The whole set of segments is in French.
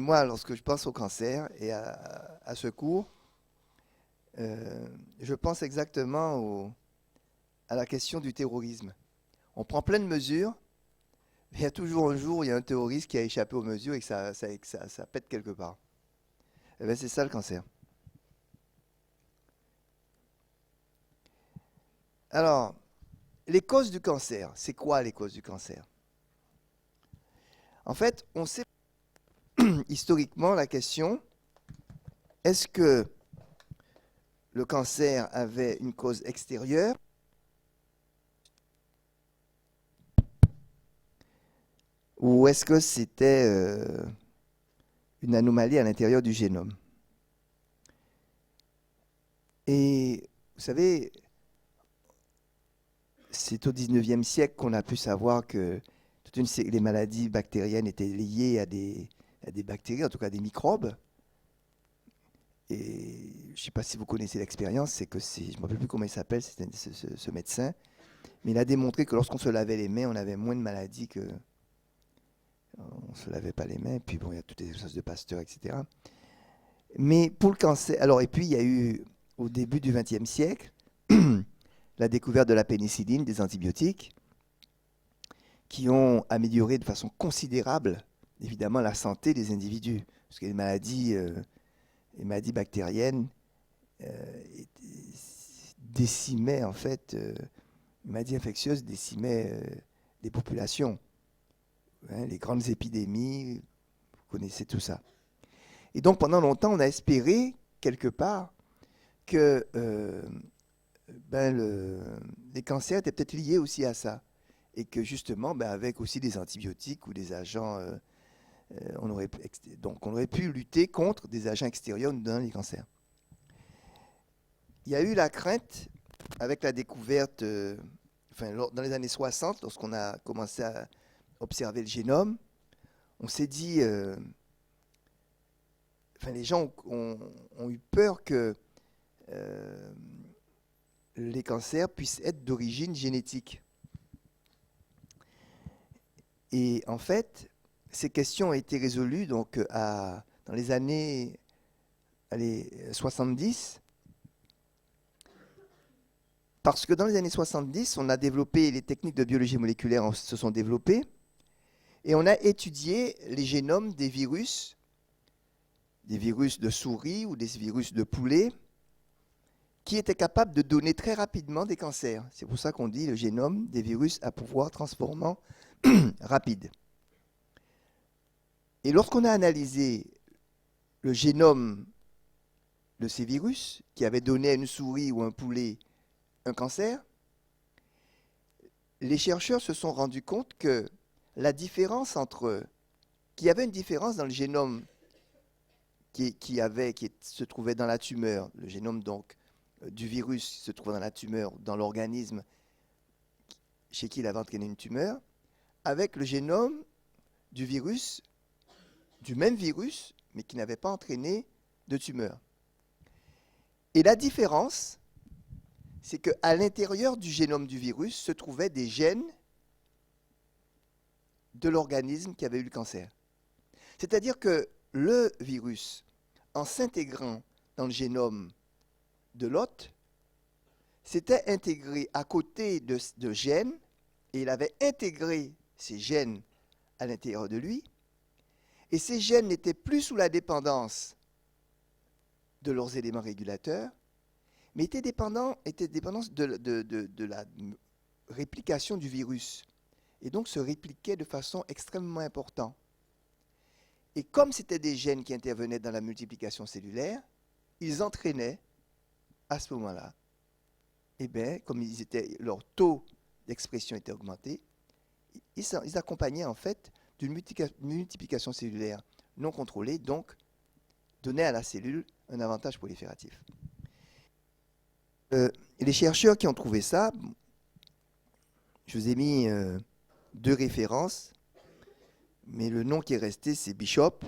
moi, lorsque je pense au cancer et à ce cours, je pense exactement à la question du terrorisme. On prend plein de mesures, mais il y a toujours un jour où il y a un terroriste qui a échappé aux mesures et que ça pète quelque part. Et bien, c'est ça le cancer. Alors, les causes du cancer, c'est quoi les causes du cancer? En fait, on sait historiquement la question, est-ce que le cancer avait une cause extérieure ou est-ce que c'était une anomalie à l'intérieur du génome? Et vous savez, c'est au 19e siècle qu'on a pu savoir que les maladies bactériennes étaient liées à des bactéries, en tout cas des microbes. Et je ne sais pas si vous connaissez l'expérience, je ne me rappelle plus comment il s'appelle, ce médecin, mais il a démontré que lorsqu'on se lavait les mains, on avait moins de maladies que on ne se lavait pas les mains. Et puis bon, il y a toutes les choses de Pasteur, etc. Mais pour le cancer, alors et puis il y a eu au début du XXe siècle la découverte de la pénicilline, des antibiotiques, qui ont amélioré de façon considérable, évidemment, la santé des individus. Parce que les maladies bactériennes décimaient, en fait, les maladies infectieuses décimaient les populations. Hein, les grandes épidémies, vous connaissez tout ça. Et donc, pendant longtemps, on a espéré, quelque part, que les cancers étaient peut-être liés aussi à ça. Et que justement, avec aussi des antibiotiques ou des agents, on aurait pu lutter contre des agents extérieurs dans les cancers. Il y a eu la crainte, avec la découverte, dans les années 60, lorsqu'on a commencé à observer le génome, on s'est dit, les gens ont eu peur que les cancers puissent être d'origine génétique. Et en fait, ces questions ont été résolues donc, dans les années 70, parce que dans les années 70, on a développé, les techniques de biologie moléculaire se sont développées, et on a étudié les génomes des virus de souris ou des virus de poulet, qui étaient capables de donner très rapidement des cancers. C'est pour ça qu'on dit le génome des virus à pouvoir transformant rapide. Et lorsqu'on a analysé le génome de ces virus, qui avaient donné à une souris ou un poulet un cancer, les chercheurs se sont rendus compte que qu'il y avait une différence dans le génome qui se trouvait dans la tumeur, le génome donc du virus se trouvait dans la tumeur, dans l'organisme chez qui il avait entraîné une tumeur, avec le génome du virus, du même virus, mais qui n'avait pas entraîné de tumeur. Et la différence, c'est qu'à l'intérieur du génome du virus se trouvaient des gènes de l'organisme qui avait eu le cancer. C'est-à-dire que le virus, en s'intégrant dans le génome de l'hôte, s'était intégré à côté de gènes, et il avait intégré ces gènes à l'intérieur de lui, et ces gènes n'étaient plus sous la dépendance de leurs éléments régulateurs, mais étaient dépendants de la réplication du virus, et donc se répliquaient de façon extrêmement importante. Et comme c'était des gènes qui intervenaient dans la multiplication cellulaire, ils entraînaient, à ce moment-là, comme leur taux d'expression était augmenté, ils accompagnaient en fait d'une multiplication cellulaire non contrôlée, donc donnaient à la cellule un avantage prolifératif. Les chercheurs qui ont trouvé ça, je vous ai mis 2 références, mais le nom qui est resté, c'est Bishop.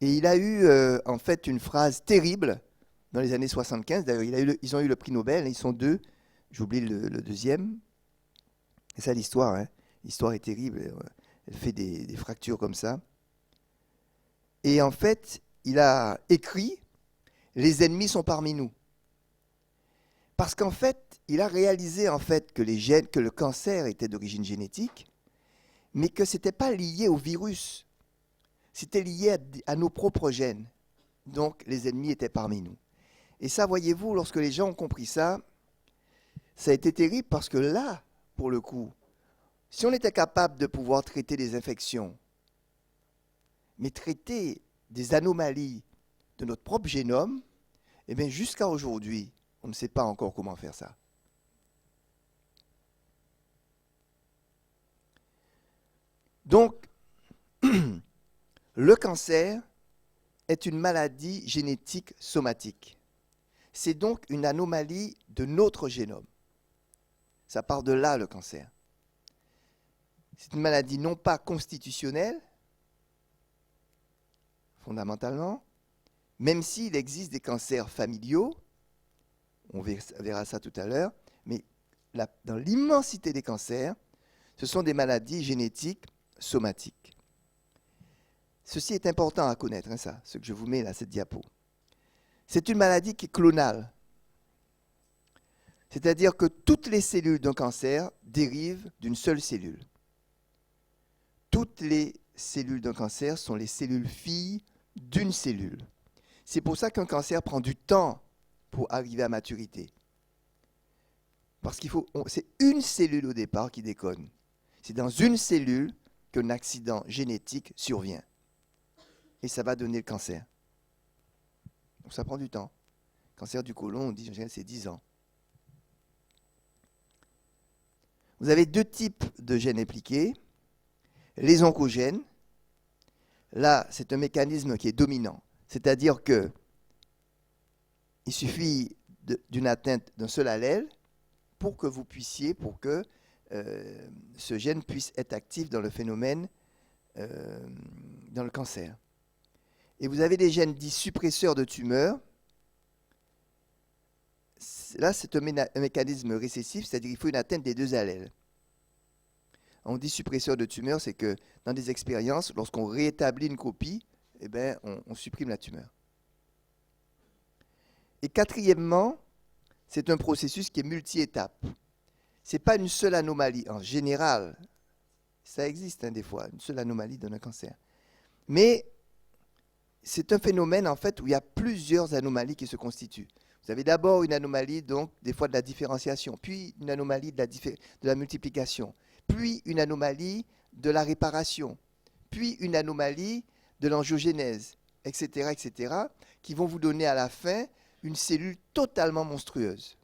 Et il a eu en fait une phrase terrible dans les années 75. D'ailleurs, ils ont eu le prix Nobel, ils sont 2. J'oublie le deuxième. C'est ça l'histoire. Hein. L'histoire est terrible. Elle fait des fractures comme ça. Et en fait, il a écrit « Les ennemis sont parmi nous ». Parce qu'en fait, il a réalisé en fait que le cancer était d'origine génétique, mais que ce n'était pas lié au virus, c'était lié à nos propres gènes. Donc les ennemis étaient parmi nous. Et ça, voyez-vous, lorsque les gens ont compris ça, ça a été terrible parce que là, pour le coup, si on était capable de pouvoir traiter des infections, mais traiter des anomalies de notre propre génome, eh bien jusqu'à aujourd'hui, on ne sait pas encore comment faire ça. Donc, le cancer est une maladie génétique somatique. C'est donc une anomalie de notre génome. Ça part de là, le cancer. C'est une maladie non pas constitutionnelle, fondamentalement, même s'il existe des cancers familiaux, on verra ça tout à l'heure, mais dans l'immensité des cancers, ce sont des maladies génétiques somatiques. Ceci est important à connaître, hein, ça, ce que je vous mets là, cette diapo. C'est une maladie qui est clonale. C'est-à-dire que toutes les cellules d'un cancer dérivent d'une seule cellule. Toutes les cellules d'un cancer sont les cellules filles d'une cellule. C'est pour ça qu'un cancer prend du temps pour arriver à maturité. Parce c'est une cellule au départ qui déconne. C'est dans une cellule qu'un accident génétique survient. Et ça va donner le cancer. Donc ça prend du temps. Cancer du côlon, on dit en général c'est 10 ans. Vous avez deux types de gènes impliqués. Les oncogènes, là c'est un mécanisme qui est dominant. C'est-à-dire que il suffit d'une atteinte d'un seul allèle pour que ce gène puisse être actif dans le phénomène, dans le cancer. Et vous avez des gènes dits suppresseurs de tumeurs. Là, c'est un mécanisme récessif, c'est-à-dire qu'il faut une atteinte des deux allèles. On dit suppresseur de tumeur, c'est que dans des expériences, lorsqu'on réétablit une copie, eh ben, on supprime la tumeur. Et quatrièmement, c'est un processus qui est multi-étapes. Ce n'est pas une seule anomalie. En général, ça existe des fois, une seule anomalie dans un cancer. Mais c'est un phénomène en fait où il y a plusieurs anomalies qui se constituent. Vous avez d'abord une anomalie, donc des fois de la différenciation, puis une anomalie de la multiplication, puis une anomalie de la réparation, puis une anomalie de l'angiogénèse, etc., etc., qui vont vous donner à la fin une cellule totalement monstrueuse.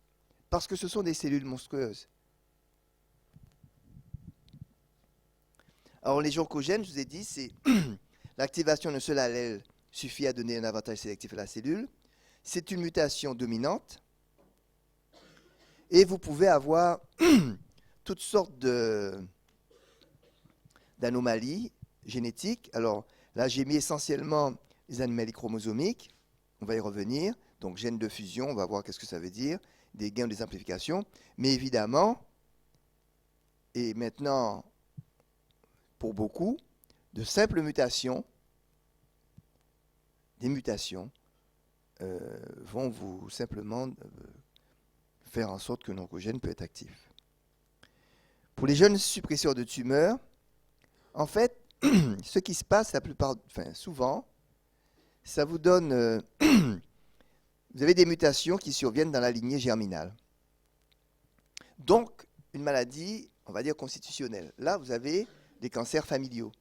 Parce que ce sont des cellules monstrueuses. Alors les oncogènes, je vous ai dit, c'est l'activation d'un seul allèle suffit à donner un avantage sélectif à la cellule. C'est une mutation dominante. Et vous pouvez avoir toutes sortes d'anomalies génétiques. Alors là, j'ai mis essentiellement les anomalies chromosomiques. On va y revenir. Donc gènes de fusion, on va voir qu'est-ce que ça veut dire. Des gains ou des amplifications. Mais évidemment, et maintenant, pour beaucoup, de simples mutations, des mutations, vont vous simplement faire en sorte que l'oncogène peut être actif. Pour les jeunes suppresseurs de tumeurs, en fait, ce qui se passe souvent, ça vous donne... vous avez des mutations qui surviennent dans la lignée germinale. Donc, une maladie, on va dire, constitutionnelle. Là, vous avez des cancers familiaux.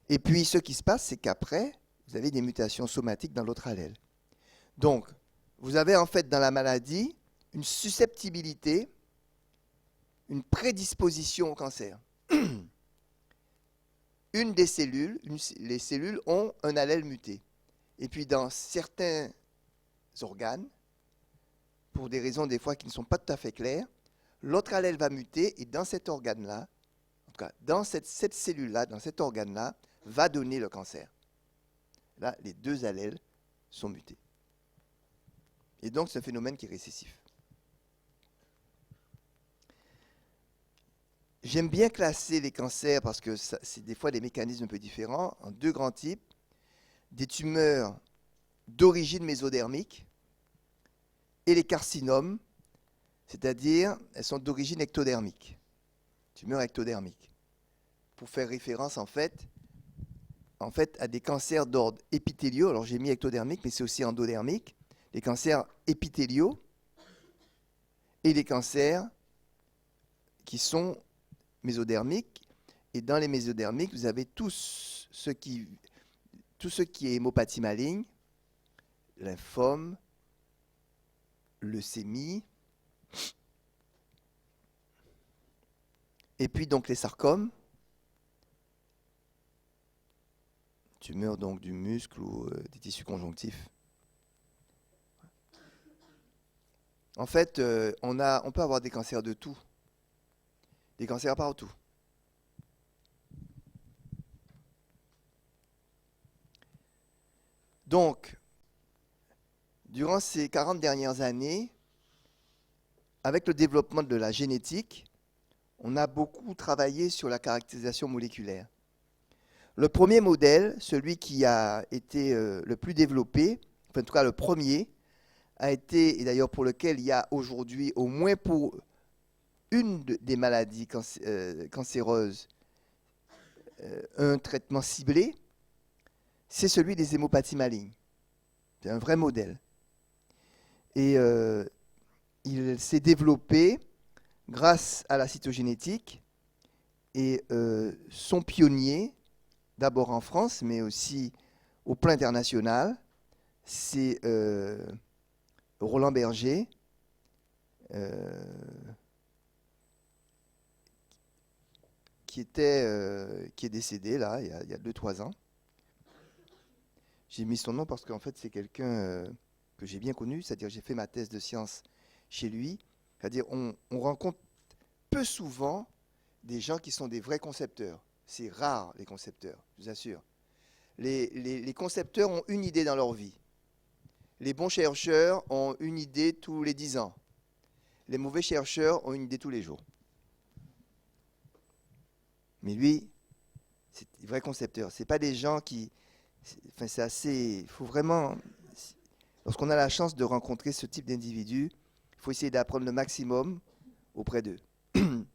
Et puis, ce qui se passe, c'est qu'après, vous avez des mutations somatiques dans l'autre allèle. Donc, vous avez en fait dans la maladie une susceptibilité, une prédisposition au cancer. Une des cellules, les cellules ont un allèle muté. Et puis dans certains organes, pour des raisons des fois qui ne sont pas tout à fait claires, l'autre allèle va muter et dans cet organe-là, en tout cas dans cette cellule-là, dans cet organe-là, va donner le cancer. Là, les deux allèles sont mutés. Et donc, c'est un phénomène qui est récessif. J'aime bien classer les cancers parce que c'est des fois des mécanismes un peu différents en deux grands types. Des tumeurs d'origine mésodermique et les carcinomes, c'est-à-dire elles sont d'origine ectodermique, tumeurs ectodermiques, pour faire référence en fait à des cancers d'ordre épithéliaux. Alors j'ai mis ectodermique, mais c'est aussi endodermique, les cancers épithéliaux et les cancers qui sont mésodermiques. Et dans les mésodermiques, vous avez tout ce qui est hémopathie maligne, lymphome, leucémie, et puis donc les sarcomes, tumeurs donc du muscle ou des tissus conjonctifs. En fait, on peut avoir des cancers de tout, des cancers partout. Donc, durant ces 40 dernières années, avec le développement de la génétique, on a beaucoup travaillé sur la caractérisation moléculaire. Le premier modèle, celui qui a été le plus développé, enfin en tout cas le premier, a été, et d'ailleurs pour lequel il y a aujourd'hui, au moins pour une des maladies cancéreuses, un traitement ciblé, c'est celui des hémopathies malignes. C'est un vrai modèle. Et il s'est développé grâce à la cytogénétique et son pionnier, d'abord en France, mais aussi au plan international, c'est Roland Berger, qui est décédé là, il y a 2-3 ans. J'ai mis son nom parce qu'en fait, c'est quelqu'un que j'ai bien connu, c'est-à-dire j'ai fait ma thèse de sciences chez lui. C'est-à-dire on rencontre peu souvent des gens qui sont des vrais concepteurs. C'est rare, les concepteurs, je vous assure. Les concepteurs ont une idée dans leur vie. Les bons chercheurs ont une idée tous les 10 ans. Les mauvais chercheurs ont une idée tous les jours. Mais lui, c'est des vrais concepteurs. Ce n'est pas des gens qui... Enfin, c'est assez... Il faut vraiment... Lorsqu'on a la chance de rencontrer ce type d'individus, il faut essayer d'apprendre le maximum auprès d'eux. Vous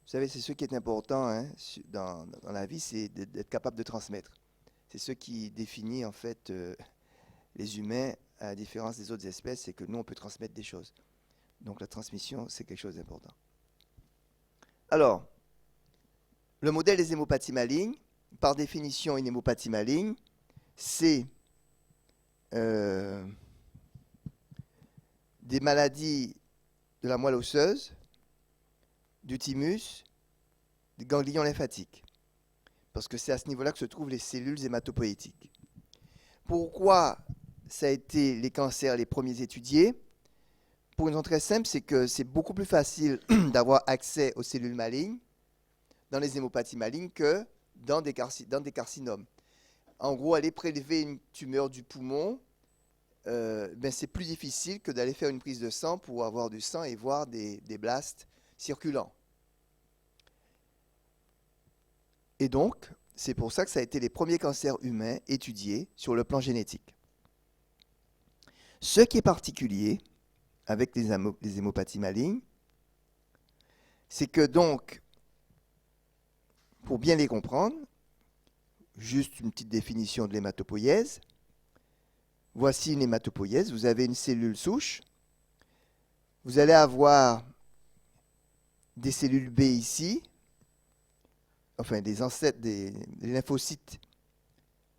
savez, c'est ce qui est important hein, dans la vie, c'est d'être capable de transmettre. C'est ce qui définit en fait les humains, à la différence des autres espèces, c'est que nous, on peut transmettre des choses. Donc la transmission, c'est quelque chose d'important. Alors, le modèle des hémopathies malignes, par définition, une hémopathie maligne, c'est des maladies de la moelle osseuse, du thymus, des ganglions lymphatiques. Parce que c'est à ce niveau-là que se trouvent les cellules hématopoïétiques. Pourquoi ça a été les cancers les premiers étudiés? Pour une raison très simple, c'est que c'est beaucoup plus facile d'avoir accès aux cellules malignes dans les hémopathies malignes que dans des carcinomes. En gros, aller prélever une tumeur du poumon, c'est plus difficile que d'aller faire une prise de sang pour avoir du sang et voir des blastes circulants. Et donc, c'est pour ça que ça a été les premiers cancers humains étudiés sur le plan génétique. Ce qui est particulier avec les hémopathies malignes, c'est que donc, pour bien les comprendre, juste une petite définition de l'hématopoïèse. Voici une hématopoïèse. Vous avez une cellule souche. Vous allez avoir des cellules B ici, enfin des ancêtres, des lymphocytes,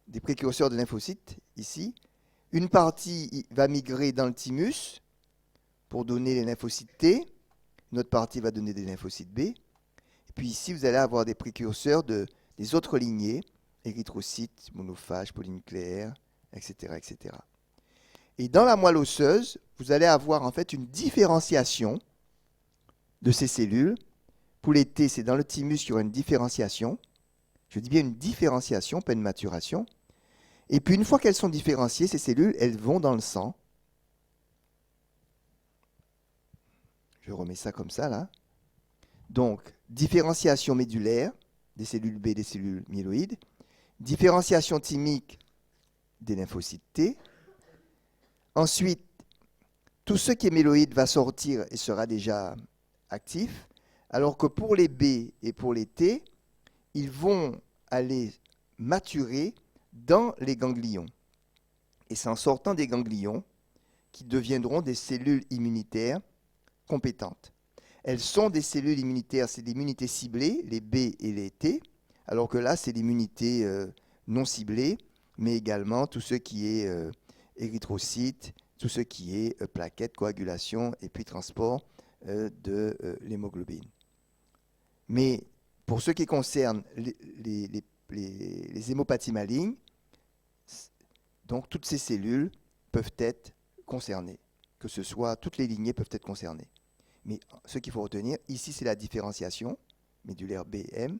des précurseurs de lymphocytes ici. Une partie va migrer dans le thymus pour donner les lymphocytes T. Une autre partie va donner des lymphocytes B. Et puis ici, vous allez avoir des précurseurs des autres lignées, érythrocytes, monophages, polynucléaires, etc., etc. Et dans la moelle osseuse, vous allez avoir en fait une différenciation de ces cellules. Pour les T, c'est dans le thymus qu'il y aura une différenciation. Je dis bien une différenciation, pas une maturation. Et puis une fois qu'elles sont différenciées, ces cellules, elles vont dans le sang. Je remets ça comme ça, là. Donc, différenciation médulaire des cellules B, des cellules myéloïdes, différenciation thymique des lymphocytes T. Ensuite, tout ce qui est myéloïde va sortir et sera déjà actif, alors que pour les B et pour les T, ils vont aller maturer dans les ganglions. Et c'est en sortant des ganglions qu'ils deviendront des cellules immunitaires compétentes. Elles sont des cellules immunitaires, c'est des immunités ciblées, les B et les T, alors que là, c'est l'immunité non ciblée, mais également tout ce qui est érythrocytes, tout ce qui est plaquettes, coagulation et puis transport de l'hémoglobine. Mais pour ce qui concerne les hémopathies malignes, donc toutes ces cellules peuvent être concernées, que ce soit toutes les lignées peuvent être concernées. Mais ce qu'il faut retenir, ici c'est la différenciation médulaire BM,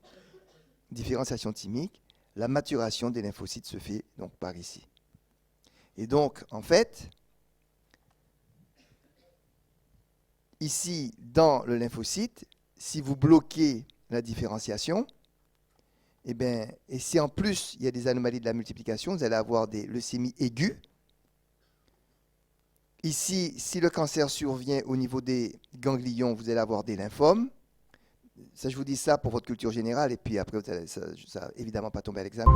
différenciation thymique, la maturation des lymphocytes se fait donc par ici. Et donc en fait, ici dans le lymphocyte, si vous bloquez la différenciation, et si en plus il y a des anomalies de la multiplication, vous allez avoir des leucémies aiguës. Ici, si le cancer survient au niveau des ganglions, vous allez avoir des lymphomes. Ça, je vous dis ça pour votre culture générale, et puis après, ça évidemment pas tomber à l'examen.